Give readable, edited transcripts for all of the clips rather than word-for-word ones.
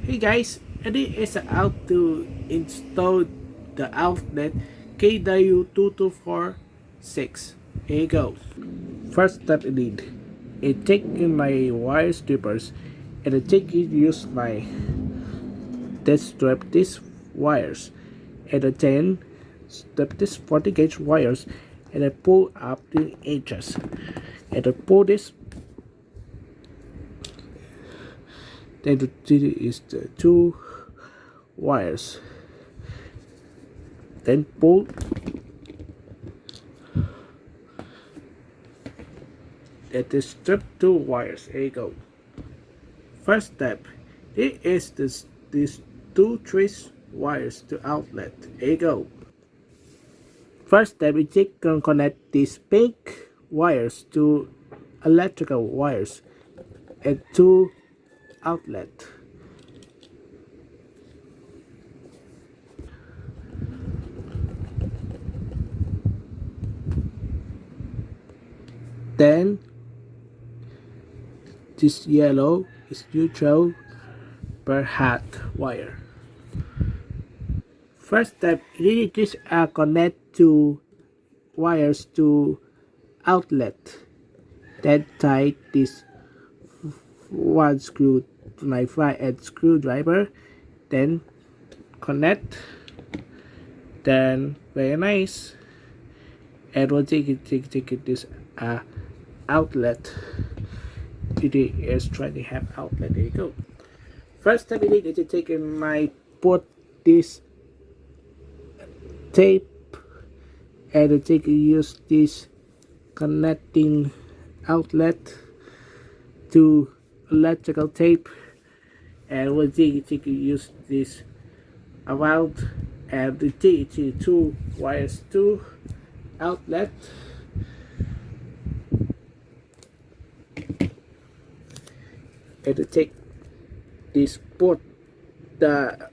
Hey guys, Eddie is out to install the outlet KW-2246. Here you go. First step I need. I take in my wire strippers and I take it use my test strap these wires and then strap this 40 gauge wires and I pull up the edges and I pull this. Then is the two wires. Then pull that is strip two wires. There you go. First step, here is these two trace wires to outlet. There you go. First step, we take and connect these pink wires to electrical wires and two outlet. Then this yellow is neutral per hat wire. First step, really just connect two wires to outlet. Then tie this one screw to my flathead screwdriver. Then connect. Then very nice. And we'll take this outlet. It is trying to have outlet. There you go. First step we need is to take my put this tape and take use this connecting outlet to electrical tape, and we'll take use this around and the two wires to outlet. And to take this put the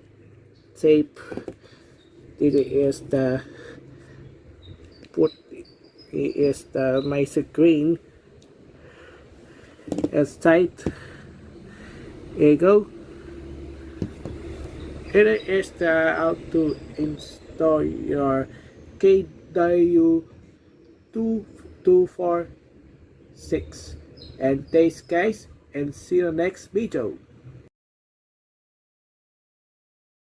tape. This is the put. It is the my screen. It's tight. Here you go. Here is the how to install your KW-2246. And thanks guys, and see you next video.